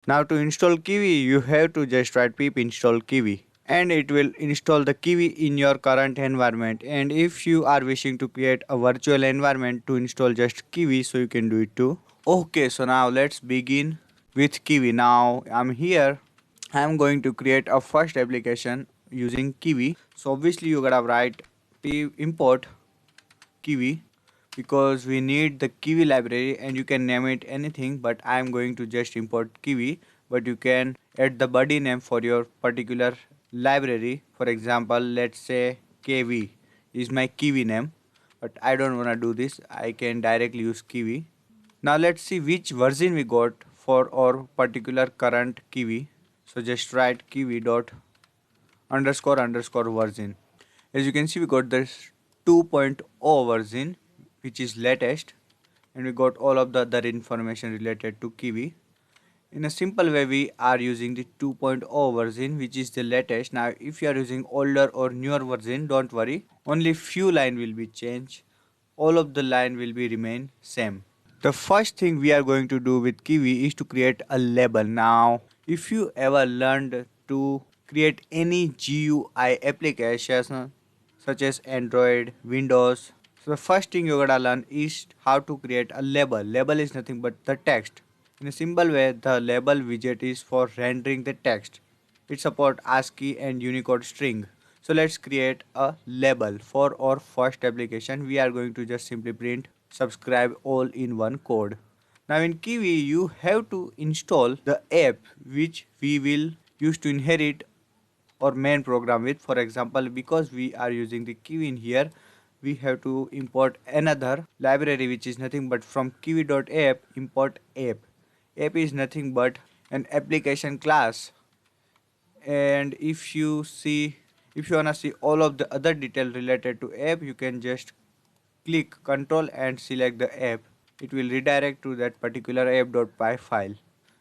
Now to install Kiwi, you have to just write pip install Kiwi and it will install the Kiwi in your current environment. And if you are wishing to create a virtual environment to install just Kiwi, so you can do it too. Okay, so now let's begin with Kiwi. Now I'm here. I'm going to create a first application using Kiwi. So obviously you gotta write pip import Kiwi because we need the Kiwi library and you can name it anything, but I am going to just import Kiwi, but you can add the body name for your particular library. For example, let's say KV is my Kiwi name, but I don't want to do this. I can directly use Kiwi. Now let's see which version we got for our particular current Kiwi. So just write Kiwi dot underscore underscore version. As you can see, we got this 2.0 version, which is latest, and we got all of the other information related to Kiwi. In a simple way, we are using the 2.0 version, which is the latest. Now, if you are using older or newer version, don't worry. Only few line will be changed. All of the line will be remain same. The first thing we are going to do with Kiwi is to create a label. Now, if you ever learned to create any GUI application such as Android, Windows, so the first thing you gotta learn is how to create a label. Label is nothing but the text. In a simple way, the label widget is for rendering the text. It supports ASCII and Unicode string. So let's create a label for our first application. We are going to just simply print subscribe all in one code. Now in Kiwi you have to install the app which we will use to inherit our main program with. For example, because we are using the Kiwi in here, we have to import another library which is nothing but from kiwi.app import app. App is nothing but an application class, and if you wanna see all of the other detail related to app, you can just click control and select the app. It will redirect to that particular app.py file.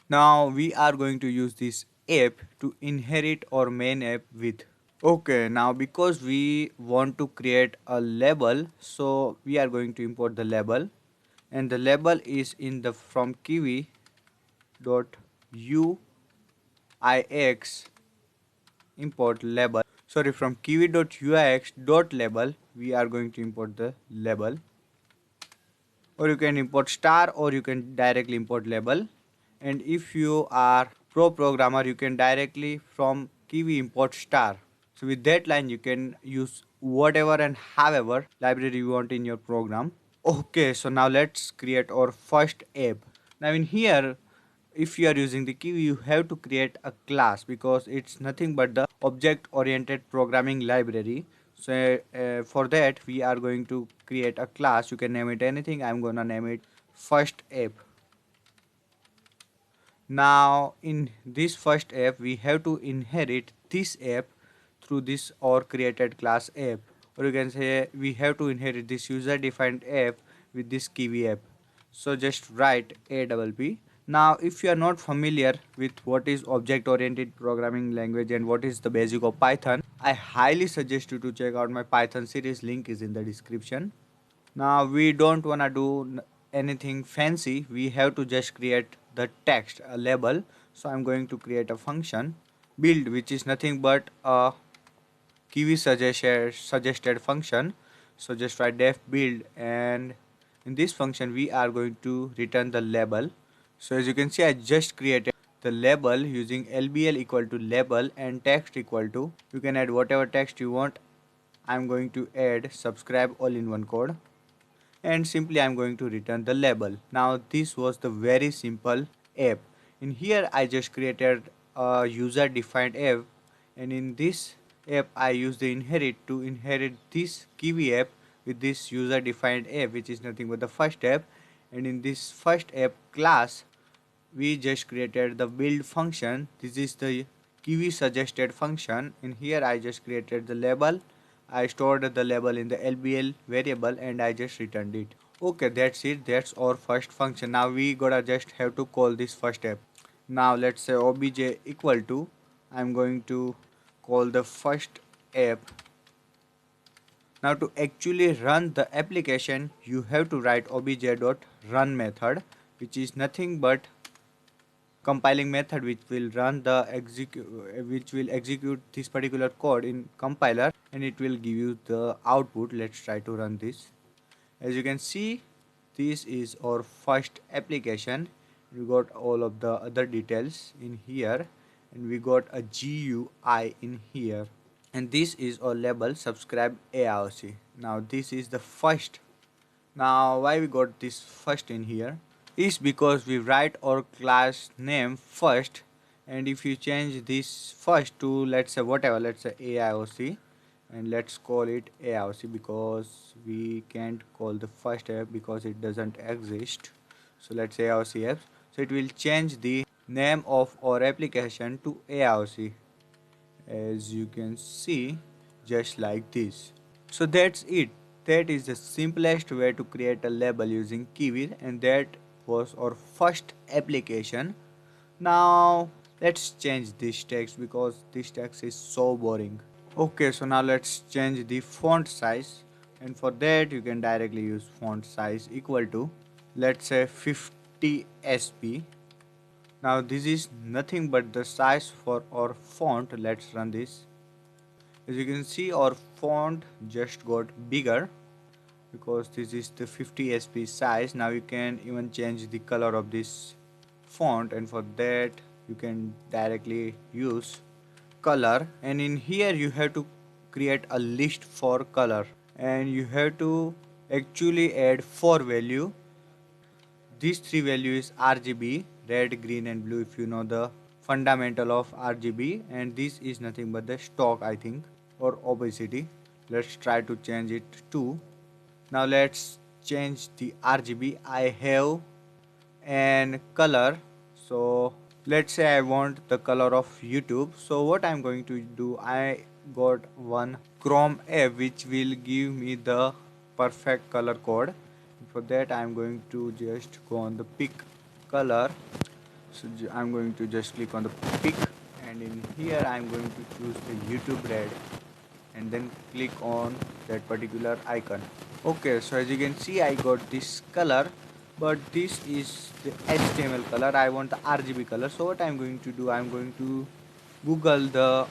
Now we are going to use this app to inherit our main app with. Okay, now because we want to create a label, so we are going to import the label, and the label is in the from kiwi dot uix import label. Sorry, from kiwi.uix.label we are going to import the label, or you can import star, or you can directly import label. And if you are pro programmer, you can directly from kiwi import star. So with that line you can use whatever and however library you want in your program. Okay, so now let's create our first app. Now in here, if you are using the Kiwi, you have to create a class because it's nothing but the object oriented programming library. So for that we are going to create a class. You can name it anything. I'm gonna name it first app. Now in this first app we have to inherit this app through this or created class app, or you can say we have to inherit this user defined app with this Kiwi app. So just write APP. Now if you are not familiar with what is object oriented programming language and what is the basic of Python, I highly suggest you to check out my Python series. Link is in the description. Now we don't wanna do anything fancy. We have to just create the text, a label. So I'm going to create a function build, which is nothing but a Kiwi suggested function. So just write def build, and in this function we are going to return the label. So as you can see, I just created the label using lbl equal to label and text equal to, you can add whatever text you want. I'm going to add subscribe all in one code, and simply I'm going to return the label. Now this was the very simple app. In here I just created a user defined app, and in this app I use the inherit to inherit this Kiwi app with this user defined app, which is nothing but the first app. And in this first app class we just created the build function. This is the Kiwi suggested function. In here I just created the label. I stored the label in the lbl variable and I just returned it. Okay, that's it. That's our first function. Now we gotta just have to call this first app. Now let's say obj equal to, I'm going to call the first app. Now to actually run the application you have to write obj.run method, which is nothing but compiling method which will run the which will execute this particular code in compiler, and it will give you the output. Let's try to run this. As you can see, this is our first application. We got all of the other details in here, and we got a GUI in here, and this is our label subscribe AIOC. Now this is the first. Now why we got this first in here is because we write our class name first, and if you change this first to, let's say whatever, let's say AIOC, and let's call it AIOC because we can't call the first app because it doesn't exist. So let's say AIOC apps. So it will change the name of our application to AIOC, as you can see, just like this. So that's it. That is the simplest way to create a label using Kiwi, and that was our first application. Now let's change this text because this text is so boring. Okay, so now let's change the font size, and for that you can directly use font size equal to, let's say 50 sp. Now this is nothing but the size for our font. Let's run this. As you can see, our font just got bigger because this is the 50 sp size. Now you can even change the color of this font, and for that you can directly use color, and in here you have to create a list for color, and you have to actually add four value. These three values RGB, red, green and blue, if you know the fundamental of RGB, and this is nothing but the stock, I think, or opacity. Let's try to change it to. Now let's change the RGB. I have an color, so let's say I want the color of YouTube. So what I'm going to do, I got one Chrome app which will give me the perfect color code. For that I'm going to just go on the pick color. So I'm going to just click on the pick, and in here I'm going to choose the YouTube red, and then click on that particular icon. Okay, so as you can see, I got this color, but this is the HTML color. I want the RGB color. So what I'm going to do, I'm going to Google the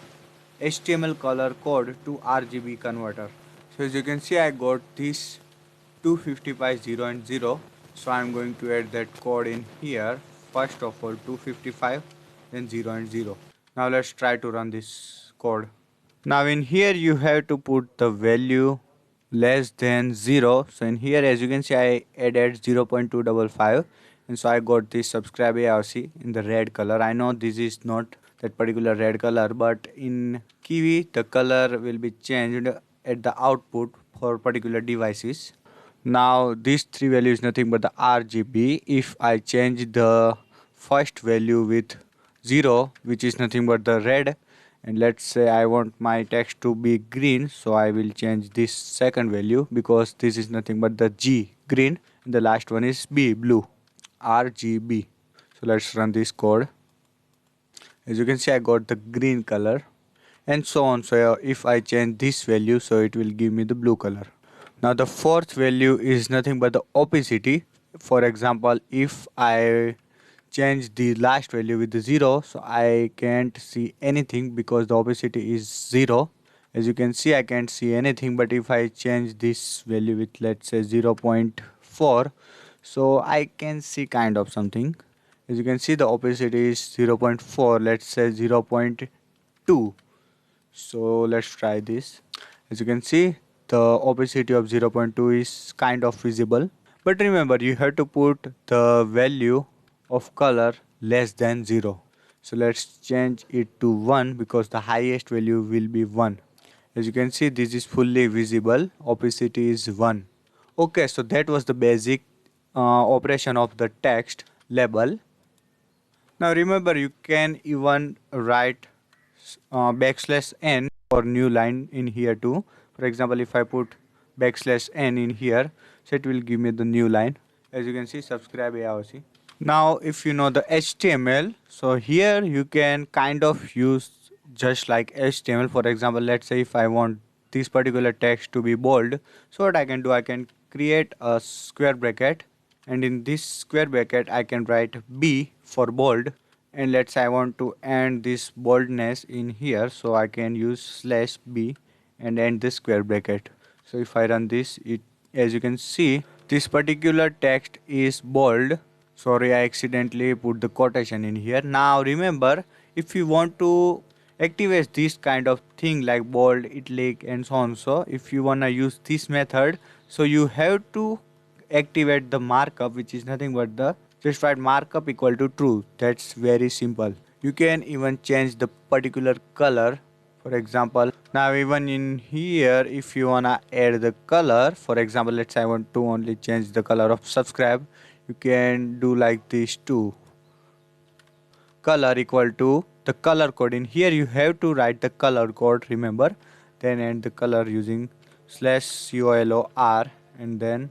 HTML color code to RGB converter. So as you can see, I got this 255 0 and 0. So I'm going to add that code in here. First of all 255, then 0 and 0. Now let's try to run this code. Now in here you have to put the value less than 0. So in here, as you can see, I added 0.255, and so I got this subscribe ARC in the red color. I know this is not that particular red color, but in Kiwi the color will be changed at the output for particular devices. Now this three value is nothing but the RGB. If I change the first value with 0, which is nothing but the red, and let's say I want my text to be green, so I will change this second value because this is nothing but the G, green, and the last one is B, blue, RGB. So let's run this code. As you can see, I got the green color, and so on. So if I change this value, so it will give me the blue color. Now the fourth value is nothing but the opacity. For example, if I change the last value with the 0, so I can't see anything because the opacity is 0. As you can see, I can't see anything, but if I change this value with, let's say, 0.4, so I can see kind of something. As you can see, the opacity is 0.4, let's say 0.2. So let's try this. As you can see, the opacity of 0.2 is kind of visible, but remember you have to put the value of color less than 0. So let's change it to 1 because the highest value will be 1. As you can see, this is fully visible, opacity is 1. Okay, so that was the basic operation of the text label. Now remember, you can even write \n for new line in here too. For example, if I put \n in here, so it will give me the new line. As you can see, subscribe AOC. Now if you know the HTML, so here you can kind of use just like HTML. For example, let's say if I want this particular text to be bold, so what I can do, I can create a square bracket, and in this square bracket I can write B for bold, and let's say I want to end this boldness in here, so I can use slash b and end the square bracket. So if I run this, it, as you can see, this particular text is bold. Sorry, I accidentally put the quotation in here. Now remember, if you want to activate this kind of thing like bold, italic and so on, so if you wanna use this method, so you have to activate the markup, which is nothing but the just write markup equal to true. That's very simple. You can even change the particular color. For example, now even in here, if you wanna add the color, for example, let's say I want to only change the color of subscribe, you can do like this too. Color equal to the color code. In here you have to write the color code, remember, then end the color using slash color and then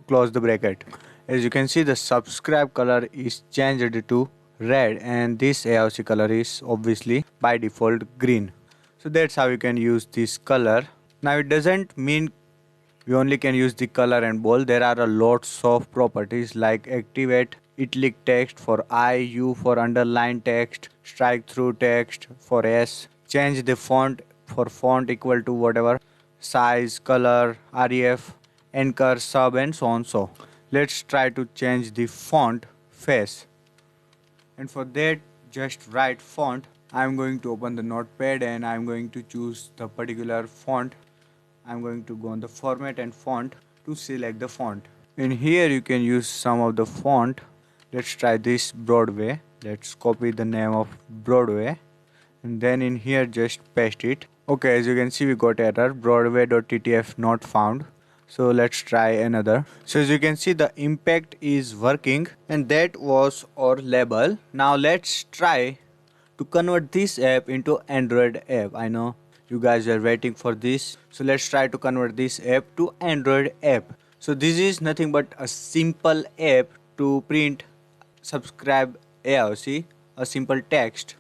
close the bracket. As you can see, the subscribe color is changed to red and this AOC color is obviously by default green. So that's how you can use this color. Now it doesn't mean we only can use the color and bold. There are a lots of properties like activate italic text for I, U for underline text, strike through text for S, change the font for font equal to whatever, size, color, ref, anchor, sub and so on. So let's try to change the font face, and for that just write font. I'm going to open the notepad and I'm going to choose the particular font. I'm going to go on the format and font to select the font. In here you can use some of the font. Let's try this Broadway. Let's copy the name of Broadway and then in here just paste it. Okay, as you can see we got error broadway.ttf not found. So let's try another. So as you can see the impact is working and that was our label. Now let's try to convert this app into Android app. I know you guys are waiting for this. So let's try to convert this app to Android app. So this is nothing but a simple app to print subscribe AOC, a simple text.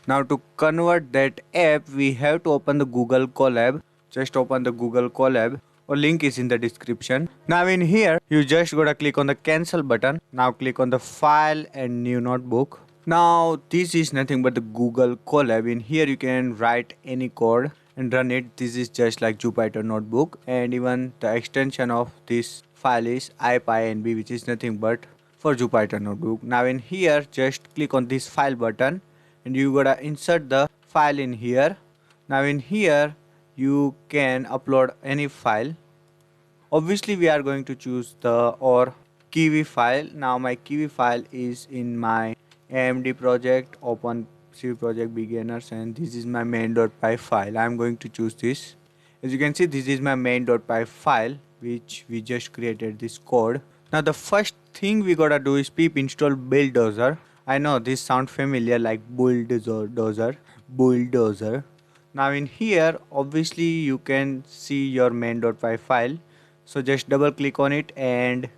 Now to convert that app, we have to open the Google Colab. Just open the Google Colab or link is in the description. Now in here, you just gotta click on the cancel button. Now click on the file and new notebook. Now this is nothing but the Google Colab. In here you can write any code and run it. This is just like Jupyter notebook and even the extension of this file is ipynb, which is nothing but for Jupyter notebook. Now in here just click on this file button and you gotta insert the file in here. Now in here you can upload any file. Obviously we are going to choose the or Kiwi file. Now my Kiwi file is in my AMD project, open C project beginners, and this is my main.py file. I am going to choose this. As you can see, this is my main.py file which we just created this code. Now the first thing we gotta do is pip install bulldozer. I know this sounds familiar like bulldozer. Now in here obviously you can see your main.py file. So just double click on it and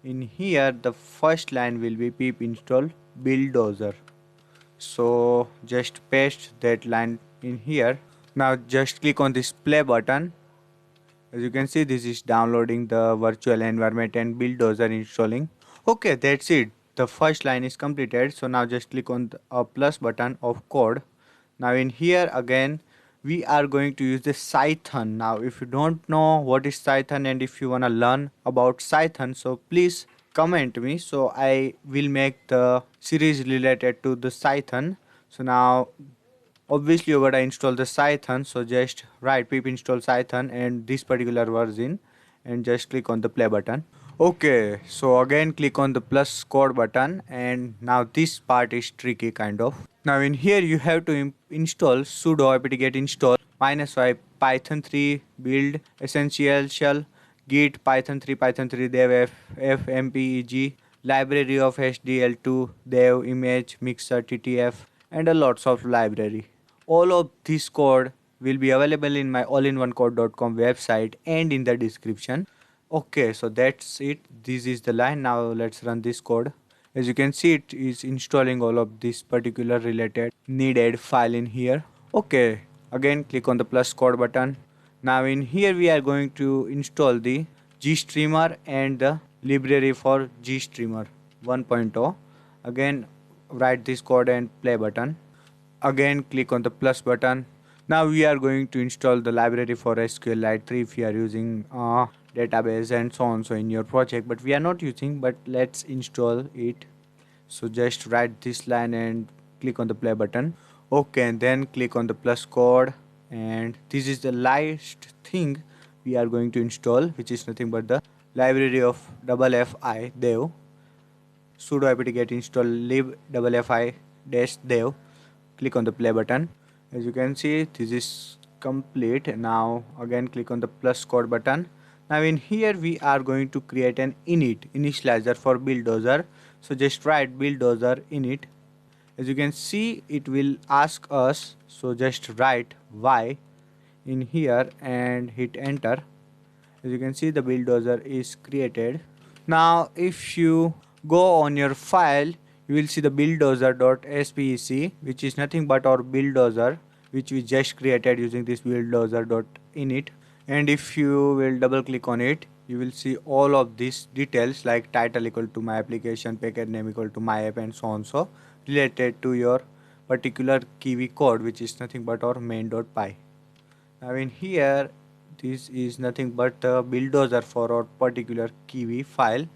in here the first line will be pip install bulldozer. So just paste that line in here. Now just click on this play button. As you can see, this is downloading the virtual environment and bulldozer installing. Okay, that's it. The first line is completed. So now just click on the plus button of code. Now in here again we are going to use the Cython. Now if you don't know what is Cython and if you wanna learn about Cython, so please comment me, so I will make the series related to the Cython. So now obviously you gotta install the Cython, so just write pip install Cython and this particular version and just click on the play button. Okay, so again click on the plus code button and now this part is tricky kind of. Now in here you have to install sudo apt-get install -y python 3 build essential shell git python 3 dev fmpeg library of hdl2 dev image mixer ttf and a lots of library. All of this code will be available in my allinonecode.com website and in the description. Okay, so that's it. This is the line. Now let's run this code. As you can see, it is installing all of this particular related needed file in here. Okay, again click on the plus code button. Now in here we are going to install the GStreamer and the library for GStreamer 1.0. Again write this code and play button. Again click on the plus button. Now we are going to install the library for SQLite 3 if you are using database and so on so in your project, but we are not using, but let's install it. So just write this line and click on the play button. Okay, and then click on the plus code, and this is the last thing we are going to install, which is nothing but the library of FFI dev. Sudo apt get install lib FFI dash dev. Click on the play button. As you can see, this is complete. Now again click on the plus code button. Now in here we are going to create an initializer for bulldozer. So just write bulldozer init. As you can see, it will ask us, so just write y in here and hit enter. As you can see, the bulldozer is created. Now if you go on your file, you will see the bulldozer.spec, which is nothing but our bulldozer which we just created using this bulldozer.init. And if you will double click on it, you will see all of these details like title equal to my application, package name equal to my app, and so on so related to your particular Kiwi code, which is nothing but our main.py. Now in here, this is nothing but the bulldozer for our particular Kiwi file,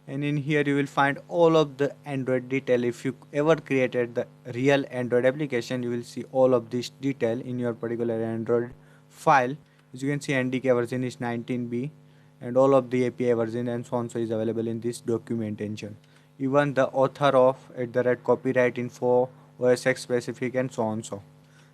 and in here you will find all of the Android detail. If you ever created the real Android application, you will see all of this detail in your particular Android file. As you can see, NDK version is 19b and all of the API version and so on so is available in this documentation. Even the author of @copyright info, OSX specific, and so on so.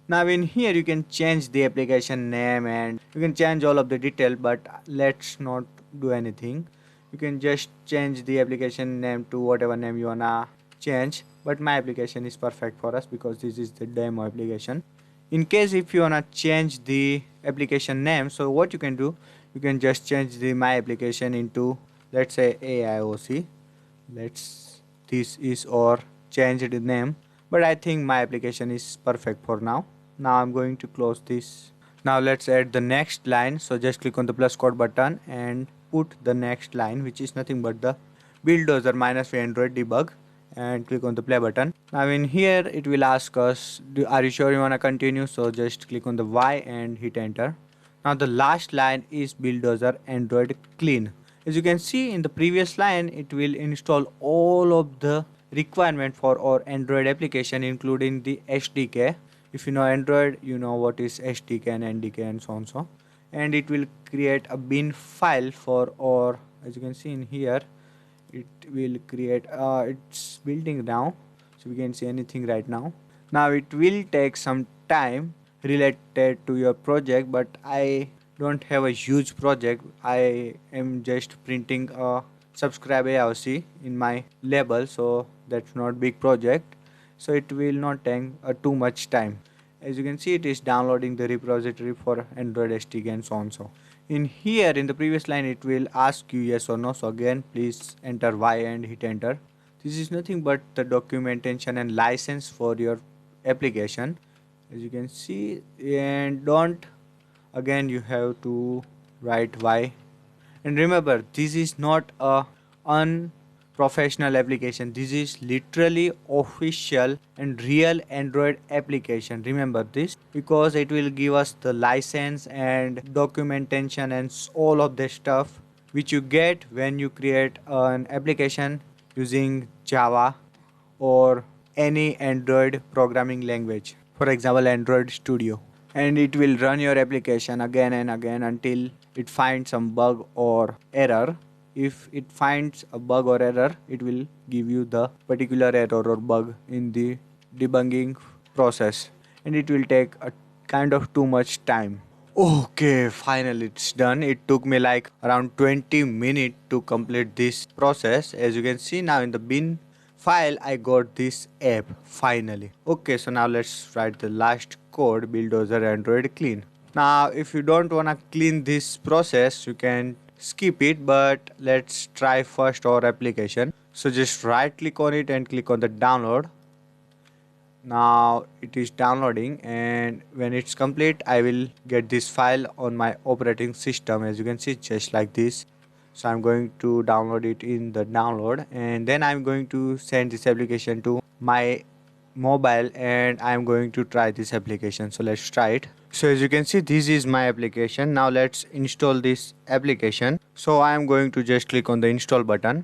Now in here you can change the application name and you can change all of the detail, but let's not do anything. You can just change the application name to whatever name you wanna change, but my application is perfect for us because this is the demo application. In case if you wanna change the application name, so what you can do, you can just change the my application into, let's say, AIOC. This is or changed name, but I think my application is perfect for now. Now I'm going to close this. Now let's add the next line. So just click on the plus code button and put the next line, which is nothing but the bulldozer -v Android debug, and click on the play button. Now in here it will ask us, are you sure you want to continue? So just click on the Y and hit enter. Now the last line is bulldozer Android clean. As you can see in the previous line, it will install all of the requirement for our Android application, including the SDK. If you know Android, you know what is SDK and NDK and so on so. And it will create a bin file for our, as you can see in here, it will create, it's building now, so we can see anything right now. Now it will take some time related to your project, but I don't have a huge project. I am just printing a subscribe AOC in my label, so that's not big project, so it will not take too much time. As you can see, it is downloading the repository for Android SDK and so on so. In here in the previous line it will ask you yes or no, so again please enter Y and hit enter. This is nothing but the documentation and license for your application, as you can see, and don't, again you have to write Y. And remember, this is not a unprofessional application, this is literally official and real Android application. Remember this, because it will give us the license and documentation and all of the stuff which you get when you create an application using Java or any Android programming language, for example Android Studio. And it will run your application again and again until it finds some bug or error. If it finds a bug or error, it will give you the particular error or bug in the debugging process, and it will take a kind of too much time. Okay, finally it's done. It took me like around 20 minutes to complete this process. As you can see now in the bin file, I got this app finally. Okay, so now let's write the last code, bulldozer Android clean. Now if you don't wanna clean this process, you can skip it, but let's try first our application. So just right click on it and click on the download. Now it is downloading, and when it's complete I will get this file on my operating system, as you can see, just like this. So I'm going to download it in the download, and then I'm going to send this application to my mobile and I'm going to try this application. So let's try it. So as you can see, this is my application. Now let's install this application. So I am going to just click on the install button.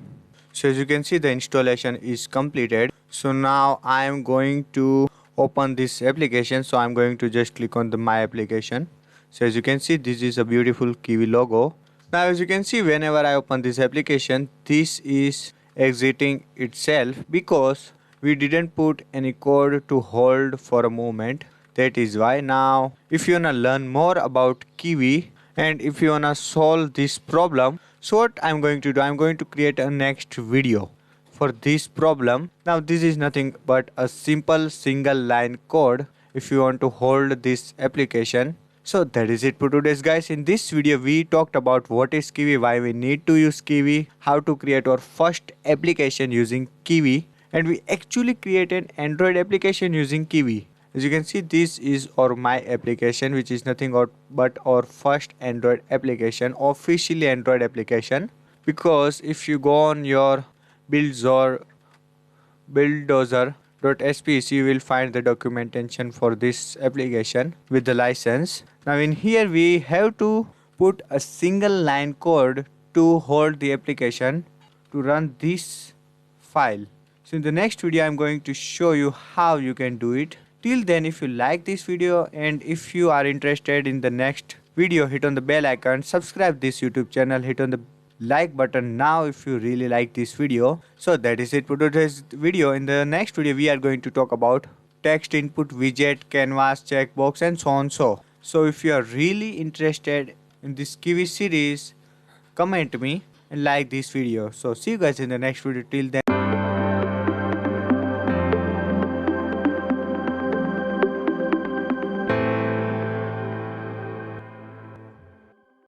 So as you can see, the installation is completed. So now I am going to open this application. So I'm going to just click on the my application. So as you can see, this is a beautiful Kiwi logo. Now as you can see, whenever I open this application, this is exiting itself because we didn't put any code to hold for a moment. That is why. Now if you wanna learn more about Kiwi and if you wanna solve this problem, so what I'm going to do, I'm going to create a next video for this problem. Now this is nothing but a simple single line code if you want to hold this application. So that is it for today's guys. In this video we talked about what is Kiwi, why we need to use Kiwi, how to create our first application using Kiwi, and we actually created an Android application using Kiwi. As you can see, this is our my application, which is nothing but our first Android application, officially Android application. Because if you go on your buildozer.spc, you will find the documentation for this application with the license. Now in here we have to put a single line code to hold the application to run this file. So in the next video I'm going to show you how you can do it. Till then, if you like this video and if you are interested in the next video, hit on the bell icon, subscribe this YouTube channel, hit on the like button now if you really like this video. So that is it for today's video. In the next video we are going to talk about text input widget, canvas, checkbox and so on. So if you are really interested in this Kiwi series, comment me and like this video. So see you guys in the next video. Till then.